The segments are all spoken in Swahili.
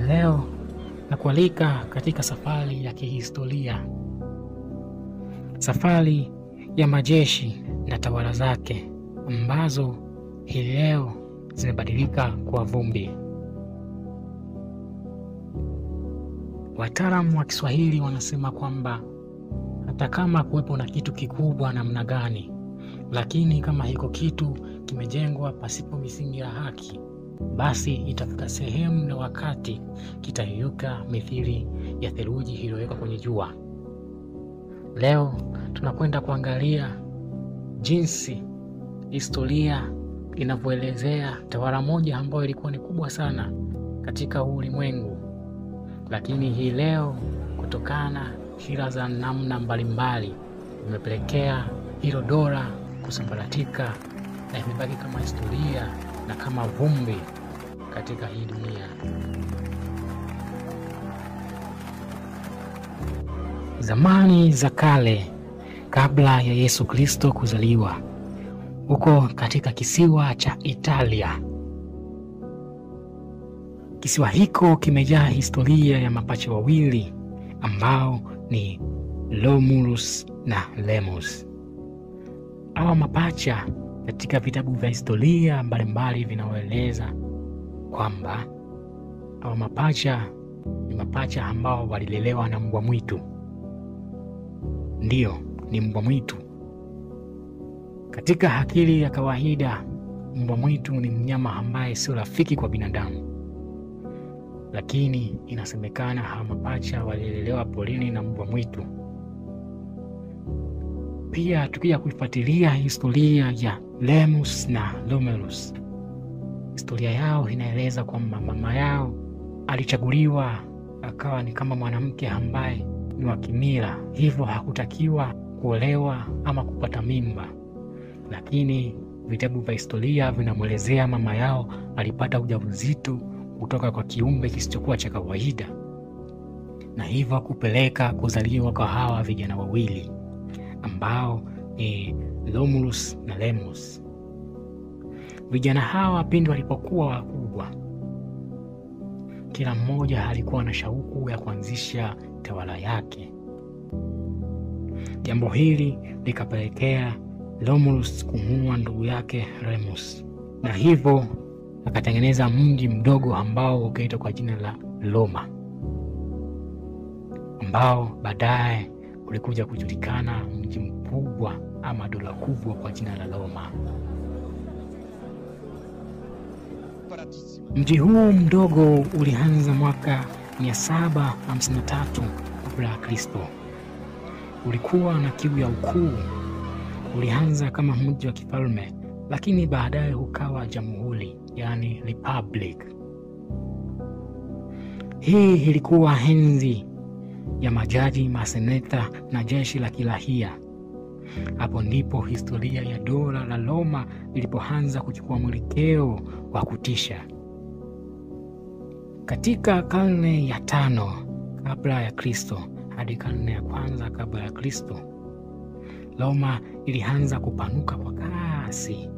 Leo nakualika katika safari ya kihistoria, safari ya majeshi na tawala zake ambazo hii leo zimebadilika kwa vumbi. Wataalamu wa Kiswahili wanasema kwamba hata kama kuwepo na kitu kikubwa namna gani, lakini kama hiko kitu kimejengwa pasipo misingi ya haki, basi itafika sehemu na wakati kitayeyuka mithili ya theluji iliyowekwa kwenye jua. Leo tunakwenda kuangalia jinsi historia inavyoelezea tawala moja ambayo ilikuwa ni kubwa sana katika ulimwengu, lakini hii leo kutokana hila za namna mbalimbali imepelekea hilo dola kusambaratika na imebaki kama historia na kama vumbi katika hii dunia. Zamani za kale, kabla ya Yesu Kristo kuzaliwa, huko katika kisiwa cha Italia. Kisiwa hiko kimejaa historia ya mapacha wawili ambao ni Romulus na Remus. Hawa mapacha katika vitabu vya historia mbalimbali vinaeleza kwamba hawa mapacha ni mapacha ambao walilelewa na mbwa mwitu. Ndiyo, ni mbwa mwitu. Katika akili ya kawaida, mbwa mwitu ni mnyama ambaye sio rafiki kwa binadamu. Lakini inasemekana hawa mapacha walilelewa porini na mbwa mwitu. Pia tukija kuifuatilia historia ya Remus na Romulus, historia yao inaeleza kwamba mama yao alichaguliwa akawa ni kama mwanamke ambaye ni wa kimila, hivyo hakutakiwa kuolewa ama kupata mimba. Lakini vitabu vya historia vinamwelezea mama yao alipata ujauzito kutoka kwa kiumbe kisichokuwa cha kawaida, na hivyo kupeleka kuzaliwa kwa hawa vijana wawili ambao ni Romulus na Remus. Vijana hawa pindi walipokuwa wakubwa, kila mmoja alikuwa na shauku ya kuanzisha tawala yake. Jambo hili likapelekea Romulus kumuua ndugu yake Remus, na hivyo akatengeneza mji mdogo ambao ukaitwa kwa jina la Roma, ambao baadaye ulikuja kujulikana mji mkubwa ama dola kubwa kwa jina la Roma. Mji huu mdogo ulianza mwaka 753 kabla ya Kristo. Ulikuwa na kiu ya ukuu. Ulianza kama mji wa kifalme, lakini baadaye ukawa jamhuri, yani republic. Hii ilikuwa enzi ya majaji, maseneta na jeshi la kirahia. Hapo ndipo historia ya dola la Roma ilipoanza kuchukua mwelekeo wa kutisha. Katika karne ya 5 kabla ya Kristo hadi karne ya 1 kabla ya Kristo, Roma ilianza kupanuka kwa kasi.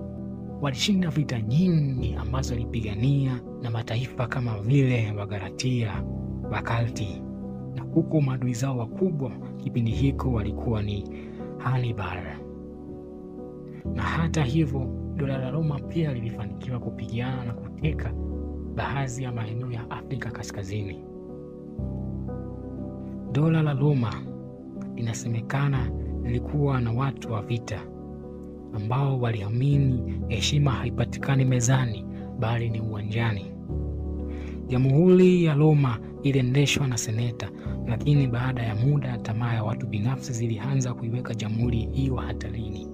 Walishinda vita nyingi ambazo walipigania na mataifa kama vile Wagalatia, Wakalti, na huko maadui zao wakubwa kipindi hiko walikuwa ni Hannibal. Na hata hivyo, dola la Roma pia lilifanikiwa kupigana na kuteka baadhi ya maeneo ya Afrika Kaskazini. Dola la Roma inasemekana lilikuwa na watu wa vita ambao waliamini heshima haipatikani mezani bali ni uwanjani. Jamhuri ya Roma iliendeshwa na seneta, lakini baada ya muda tamaa ya watu binafsi zilianza kuiweka jamhuri hiyo hatarini.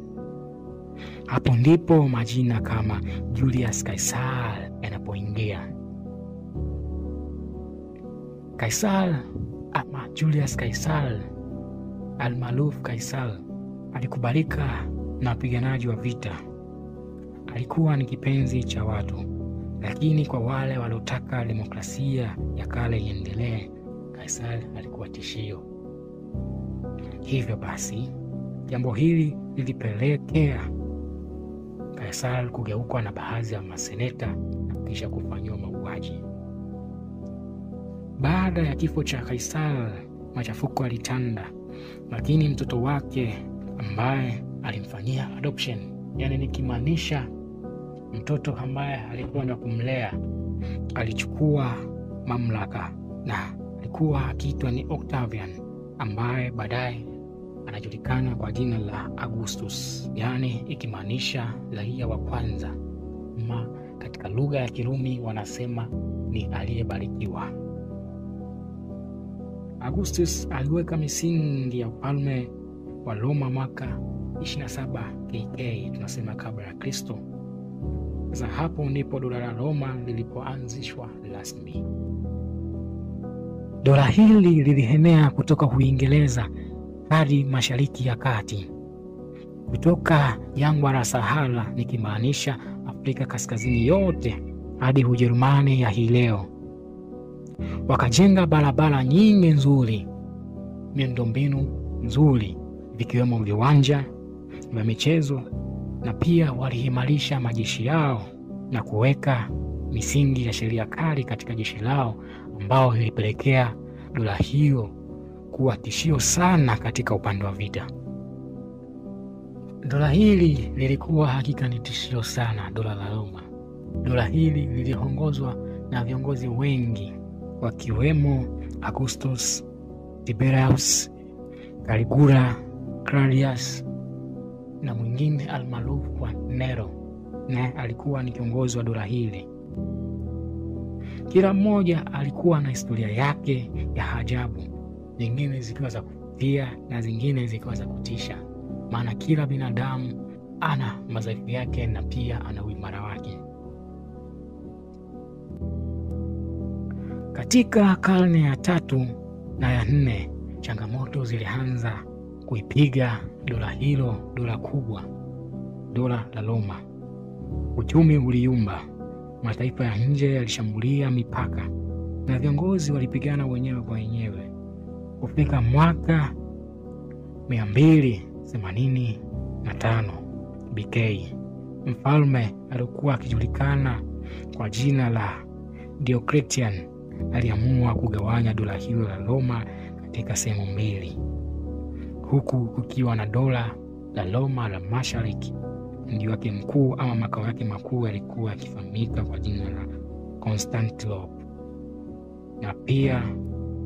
Hapo ndipo majina kama Julius Caesar yanapoingia. Caesar ama Julius Caesar almaarufu Caesar alikubalika na wapiganaji wa vita. Alikuwa ni kipenzi cha watu, lakini kwa wale waliotaka demokrasia ya kale iendelee, Caesar alikuwa tishio. Hivyo basi, jambo hili lilipelekea Caesar kugeukwa na baadhi ya maseneta na kisha kufanywa mauaji. Baada ya kifo cha Kaisari, machafuko yalitanda, lakini mtoto wake ambaye alimfanyia adoption, yani nikimaanisha mtoto ambaye alikuwa na kumlea, alichukua mamlaka na alikuwa akiitwa ni Octavian, ambaye baadaye anajulikana kwa jina la Augustus, yani ikimaanisha raia wa kwanza, ama katika lugha ya Kirumi wanasema ni aliyebarikiwa. Augustus aliweka misingi ya ufalme wa Roma mwaka 27 KK, tunasema kabla ya Kristo. Sasa hapo ndipo dola la Roma lilipoanzishwa rasmi. Dola hili lilienea kutoka Uingereza hadi Mashariki ya Kati, kutoka jangwa la Sahara nikimaanisha Afrika Kaskazini yote hadi Ujerumani ya hii leo. Wakajenga barabara nyingi nzuri, miundombinu nzuri, vikiwemo viwanja vya michezo, na pia waliimarisha majeshi yao na kuweka misingi ya sheria kali katika jeshi lao, ambao ilipelekea dola hiyo kuwa tishio sana katika upande wa vita. Dola hili lilikuwa hakika ni tishio sana, dola la Roma. Dola hili liliongozwa na viongozi wengi wakiwemo Augustus, Tiberius, Caligula, Claudius na mwingine almaarufu kwa Nero, na alikuwa ni kiongozi wa dola hili. Kila mmoja alikuwa na historia yake ya ajabu, zingine zikiwa za kuvutia na zingine zikiwa za kutisha, maana kila binadamu ana madhaifu yake na pia ana uimara wake. Katika karne ya 3 na ya 4, changamoto zilianza kuipiga dola hilo, dola kubwa, dola la Roma. Uchumi uliyumba, mataifa ya nje yalishambulia mipaka na viongozi walipigana wenyewe kwa wenyewe. Kufika mwaka 285 BK, mfalme alikuwa akijulikana kwa jina la Diocletian aliamua kugawanya dola hilo la Roma katika sehemu mbili, huku kukiwa na dola la Roma la Mashariki. Mji wake mkuu ama makao yake makuu yalikuwa yakifahamika kwa jina la Constantinople, na pia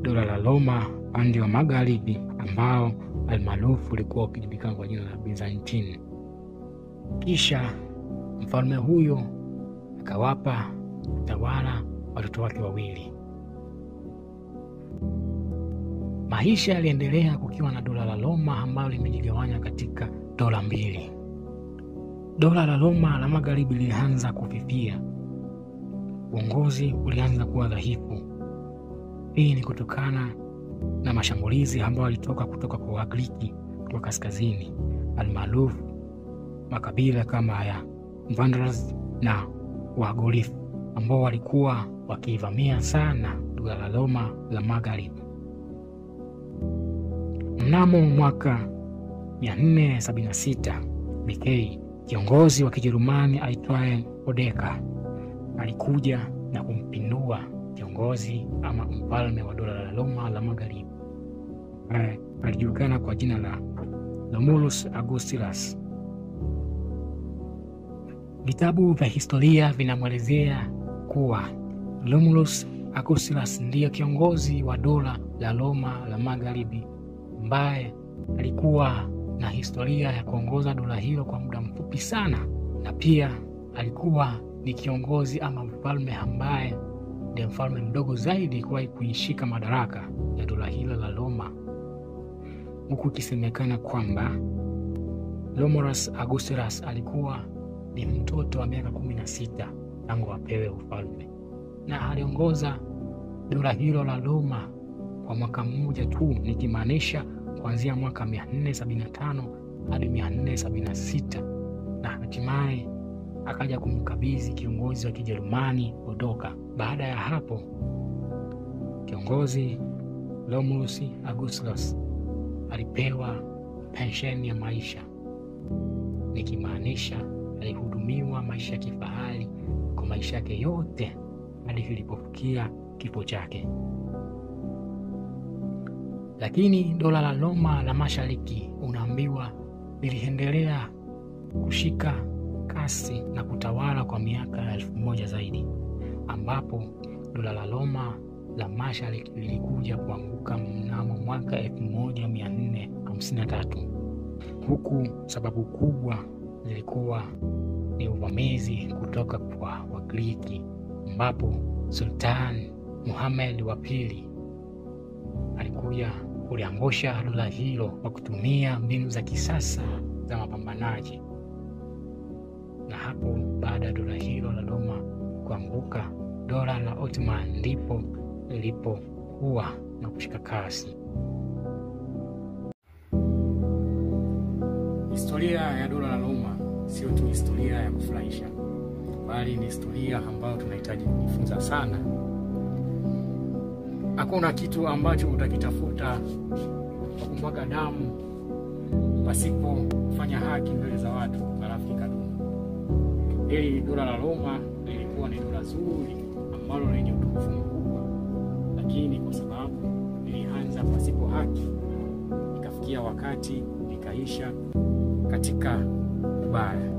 dola la Roma upande wa magharibi ambao almaarufu ulikuwa ukijulikana kwa jina la Byzantine. Kisha mfalme huyo akawapa tawala watoto wake wawili. Maisha yaliendelea kukiwa na dola la Roma ambalo limejigawanya katika dola mbili. Dola la Roma la magharibi lilianza kufifia, uongozi ulianza kuwa dhaifu. Hii ni kutokana na mashambulizi ambayo yalitoka kutoka kwa Wagiriki wa kaskazini, almaarufu makabila kama ya Vandals na Wagolithi, ambao walikuwa wakivamia sana dola la Roma la magharibi. Mnamo mwaka 476 BK, kiongozi wa Kijerumani aitwaye Odeka alikuja na kumpindua kiongozi ama mfalme wa dola la Roma la magharibi, alijulikana kwa jina la Romulus Augustulus. Vitabu vya historia vinamwelezea kuwa Romulus Augustulus ndiyo kiongozi wa dola la Roma la magharibi, ambaye alikuwa na historia ya kuongoza dola hilo kwa muda mfupi sana, na pia alikuwa ni kiongozi ama mfalme ambaye ndiye mfalme mdogo zaidi kuwahi kuishika madaraka ya dola hilo la Roma, huku ikisemekana kwamba Romulus Augustulus alikuwa ni mtoto wa miaka 16 tangu apewe ufalme, na aliongoza dola hilo la Roma kwa mwaka mmoja tu, nikimaanisha kuanzia mwaka 475 hadi 476, na hatimaye akaja kumkabidhi kiongozi wa Kijerumani Odoka. Baada ya hapo, kiongozi Romulus Augustulus alipewa pensheni ya maisha, nikimaanisha alihudumiwa maisha ya kifahari kwa maisha yake yote hadi ilipofikia kifo chake. Lakini dola la Roma la Mashariki unaambiwa liliendelea kushika kasi na kutawala kwa miaka 1000 zaidi, ambapo dola la Roma la Mashariki lilikuja kuanguka mnamo mwaka 1453, huku sababu kubwa zilikuwa ni uvamizi kutoka kwa Wagiriki, ambapo Sultan Muhammad wa pili alikuja kuliangusha dola hilo kwa kutumia mbinu za kisasa za mapambanaji. Na hapo baada ya dola hilo la Roma kuanguka, dola la Ottoman ndipo lilipokuwa na kushika kasi. Historia ya dola la Roma sio tu historia ya kufurahisha, bali ni historia ambayo tunahitaji kujifunza sana. Hakuna kitu ambacho utakitafuta kwa kumwaga damu pasipo kufanya haki mbele za watu halafu kikadumu. Hili dola la Roma lilikuwa ni dola zuri ambalo lenye utukufu mkubwa, lakini kwa sababu lilianza pasipo haki, ikafikia wakati likaisha katika ubaya.